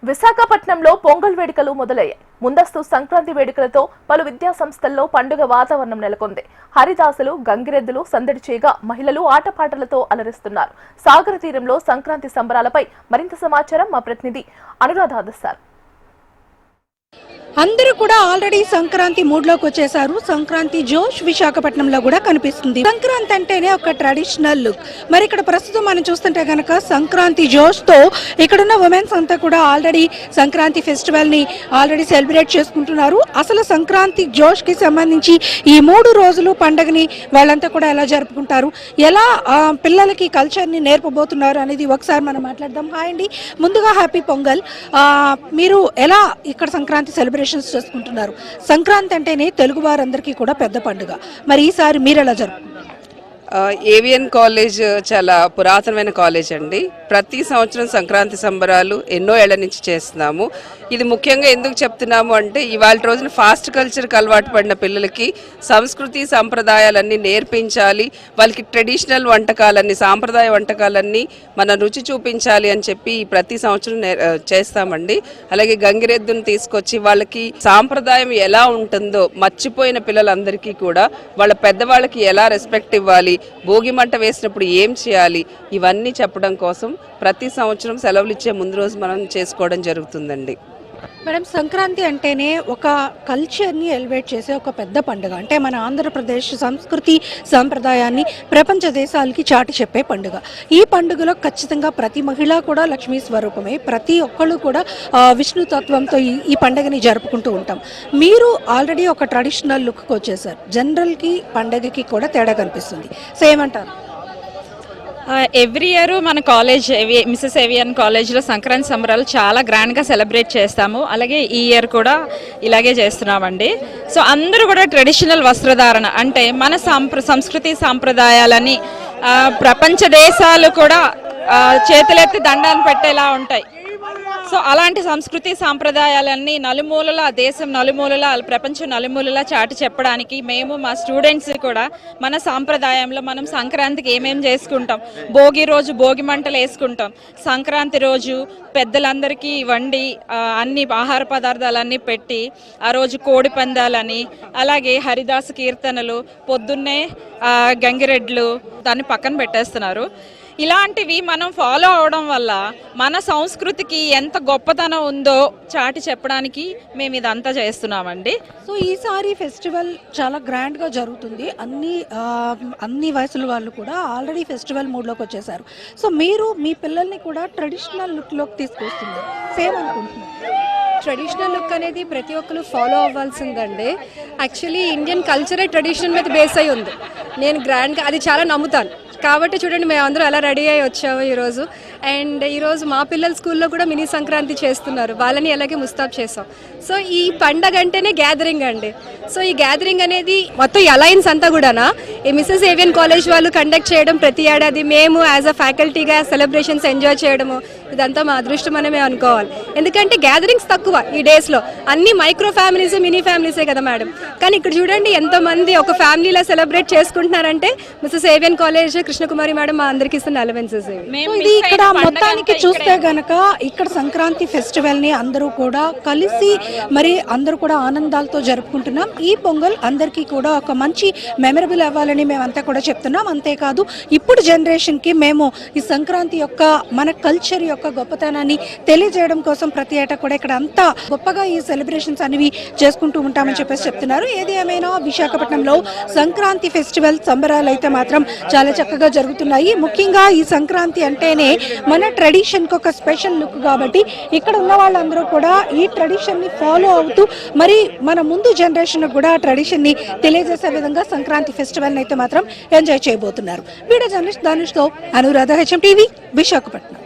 విశాఖపట్నంలో పొంగల్ వేడుకలు మొదలయ్యాయి. ముందస్తు సంక్రాంతి వేడుకలతో పలు విద్యా సంస్థల్లో పండుగ వాతావరణం నెలకొంది. హరిదాసులు, గంగిరెద్దులు సందడి చేయగా మహిళలు ఆటపాటలతో అలరిస్తున్నారు. సాగర తీరంలో సంక్రాంతి సంబరాలపై మరింత సమాచారం మా ప్రతినిధి అనురాధ అందిస్తారు. అందరూ కూడా ఆల్రెడీ సంక్రాంతి మూడ్ లోకి వచ్చేసారు. సంక్రాంతి జోష్ విశాఖపట్నంలో కూడా కనిపిస్తుంది. సంక్రాంతి అంటేనే ఒక ట్రెడిషనల్ లుక్. మరి ఇక్కడ ప్రస్తుతం మనం చూస్తుంటే కనుక సంక్రాంతి జోష్ తో ఇక్కడున్న ఉమెన్స్ అంతా కూడా ఆల్రెడీ సంక్రాంతి ఫెస్టివల్ ని ఆల్రెడీ సెలబ్రేట్ చేసుకుంటున్నారు. అసలు సంక్రాంతి జోష్ కి సంబంధించి ఈ 3 రోజులు పండుగని వాళ్ళంతా కూడా ఎలా జరుపుకుంటారు, ఎలా పిల్లలకి కల్చర్ ని నేర్పబోతున్నారు అనేది ఒకసారి మనం మాట్లాడదాం. హాయ్ అండి, ముందుగా హ్యాపీ పొంగల్. మీరు ఎలా ఇక్కడ సంక్రాంతి సెలబ్రేట్ చేసుకుంటున్నారు? సంక్రాంతి అంటేనే తెలుగు వారందరికీ కూడా పెద్ద పండుగ. మరి ఈసారి మీరు ఎలా జరుపుకుంటారు? ఏవిఎన్ కాలేజ్ చాలా పురాతనమైన కాలేజ్ అండి. ప్రతి సంవత్సరం సంక్రాంతి సంబరాలు ఎన్నో ఏళ్ల నుంచి చేస్తున్నాము. ఇది ముఖ్యంగా ఎందుకు చెప్తున్నాము అంటే ఇవాళ రోజున ఫాస్ట్ కల్చర్కి అలవాటు పడిన పిల్లలకి సంస్కృతి సాంప్రదాయాలన్నీ నేర్పించాలి, వాళ్ళకి ట్రెడిషనల్ వంటకాలన్నీ, సాంప్రదాయ వంటకాలన్నీ మన రుచి చూపించాలి అని చెప్పి ప్రతి సంవత్సరం చేస్తామండి. అలాగే గంగిరెద్దును తీసుకొచ్చి వాళ్ళకి సాంప్రదాయం ఎలా ఉంటుందో మర్చిపోయిన పిల్లలందరికీ కూడా వాళ్ళ పెద్దవాళ్ళకి ఎలా రెస్పెక్ట్ ఇవ్వాలి, భోగి మంట వేసినప్పుడు ఏం చేయాలి, ఇవన్నీ చెప్పడం కోసం ప్రతి సంవత్సరం సెలవులు ఇచ్చే ముందు రోజు మనం చేసుకోవడం జరుగుతుందండి. మేడం, సంక్రాంతి అంటేనే ఒక కల్చర్ని ఎలివేట్ చేసే ఒక పెద్ద పండుగ. అంటే మన ఆంధ్రప్రదేశ్ సంస్కృతి సాంప్రదాయాన్ని ప్రపంచ దేశాలకి చాటి చెప్పే పండుగ. ఈ పండుగలో ఖచ్చితంగా ప్రతి మహిళ కూడా లక్ష్మీ స్వరూపమే. ప్రతి ఒక్కళ్ళు కూడా విష్ణు తత్వంతో ఈ పండుగని జరుపుకుంటూ ఉంటాం. మీరు ఆల్రెడీ ఒక ట్రెడిషనల్ లుక్కి వచ్చేసారు. జనరల్కి పండుగకి కూడా తేడా కనిపిస్తుంది. సో ఏమంటారు? ఎవ్రీ ఇయర్ మన కాలేజ్ మిసెస్ ఏవియన్ కాలేజ్లో సంక్రాంతి సంబరాలు చాలా గ్రాండ్గా సెలబ్రేట్ చేస్తాము. అలాగే ఈ ఇయర్ కూడా ఇలాగే చేస్తున్నామండి. సో అందరూ కూడా ట్రెడిషనల్ వస్త్రధారణ అంటే మన సంస్కృతి సాంప్రదాయాలని ప్రపంచ దేశాలు కూడా చేతులెత్తి దండాన్ని పెట్టేలా ఉంటాయి. సో అలాంటి సంస్కృతి సాంప్రదాయాలన్నీ నలుమూలల దేశం నలుమూలల ప్రపంచం నలుమూలల చాటి చెప్పడానికి మేము మా స్టూడెంట్స్ కూడా మన సాంప్రదాయంలో మనం సంక్రాంతికి ఏమేం చేసుకుంటాం, భోగి రోజు భోగి మంటలు వేసుకుంటాం, సంక్రాంతి రోజు పెద్దలందరికీ వండి అన్ని ఆహార పదార్థాలన్నీ పెట్టి ఆ రోజు కోడి పందాలని, అలాగే హరిదాస కీర్తనలు, పొద్దున్నే గంగిరెడ్లు దాన్ని పక్కన పెట్టేస్తున్నారు. ఇలాంటివి మనం ఫాలో అవడం వల్ల మన సంస్కృతికి ఎంత గొప్పతనం ఉందో చాటి చెప్పడానికి మేము ఇదంతా చేస్తున్నామండి. సో ఈసారి ఫెస్టివల్ చాలా గ్రాండ్గా జరుగుతుంది. అన్ని వయసుల వాళ్ళు కూడా ఆల్రెడీ ఫెస్టివల్ మూడ్లోకి వచ్చేసారు. సో మీరు మీ పిల్లల్ని కూడా ట్రెడిషనల్ లుక్లోకి తీసుకొస్తున్నారు. సేమ్ అనుకుంటున్నారు? ట్రెడిషనల్ లుక్ అనేది ప్రతి ఒక్కరు ఫాలో అవ్వాల్సిందండి. యాక్చువల్లీ ఇండియన్ కల్చరే ట్రెడిషన్ మీద బేస్ అయి ఉంది. నేను గ్రాండ్గా అది చాలా నమ్ముతాను. కాబట్టి చూడండి, మేము అందరూ ఎలా రెడీ అయ్యి వచ్చాము ఈరోజు. అండ్ ఈరోజు మా పిల్లల స్కూల్లో కూడా మినీ సంక్రాంతి చేస్తున్నారు. వాళ్ళని అలాగే ముస్తాబ్ చేసాం. సో ఈ పండగ అంటేనే గ్యాదరింగ్ అండి. సో ఈ గ్యాదరింగ్ అనేది మొత్తం ఈ అలయన్స్ అంతా కూడా ఈ మిసెస్ ఏవియన్ కాలేజ్ వాళ్ళు కండక్ట్ చేయడం, ప్రతి ఏడాది మేము యాజ్ అ ఫ్యాకల్టీగా సెలబ్రేషన్స్ ఎంజాయ్ చేయడము, ఇదంతా మా అదృష్టం అని మేము అనుకోవాలి. ఎందుకంటే గ్యాదరింగ్స్ తక్కువ ఈ డేస్లో. అన్ని మైక్రో ఫ్యామిలీస్, మినీ ఫ్యామిలీసే కదా మేడం. కానీ ఇక్కడ చూడండి ఎంతమంది ఒక ఫ్యామిలీలో సెలబ్రేట్ చేసుకుంటున్నారంటే Mrs AVN college Krishnakumari madam మా అందరికి ఇస్తున్న అలవెన్సెస్. ఇది ఇక్కడ మొత్తానికి చూస్తే గనక ఇక్కడ సంక్రాంతి ఫెస్టివల్ ని అందరూ కూడా కలిసి మరి అందరూ కూడా ఆనందాలతో జరుపుకుంటున్నాం. ఈ పొంగల్ అందరికీ కూడా ఒక మంచి మెమరబుల్ అవ్వాలని మేమంతా కూడా చెప్తున్నాం. అంతేకాదు ఇప్పుడు జనరేషన్ కి మేము ఈ సంక్రాంతి యొక్క మన కల్చర్ యొక్క గొప్పతనాన్ని తెలియజేయడం కోసం ప్రతి ఏటా కూడా ఇక్కడ అంతా గొప్పగా ఈ సెలబ్రేషన్స్ అనేవి చేసుకుంటూ ఉంటామని చెప్పేసి చెప్తున్నారు. ఏది ఏమైనా విశాఖపట్నంలో సంక్రాంతి ఫెస్టివల్ సంబరాలు అయితే మాత్రం చాలా చక్కగా జరుగుతున్నాయి. ముఖ్యంగా ఈ సంక్రాంతి అంటేనే మన ట్రెడిషన్ కి ఒక స్పెషల్ లుక్ కాబట్టి ఇక్కడ ఉన్న వాళ్ళందరూ కూడా ఈ ట్రెడిషన్ ని ఫాలో అవుతూ మరి మన ముందు జనరేషన్ కూడా ట్రెడిషన్ ని తెలియజేసే విధంగా సంక్రాంతి ఫెస్టివల్ అయితే మాత్రం ఎంజాయ్ చేయబోతున్నారు. వీడియో జర్నలిస్ట్ ధనుష్ తో అనురాధ, HM TV, విశాఖపట్నం.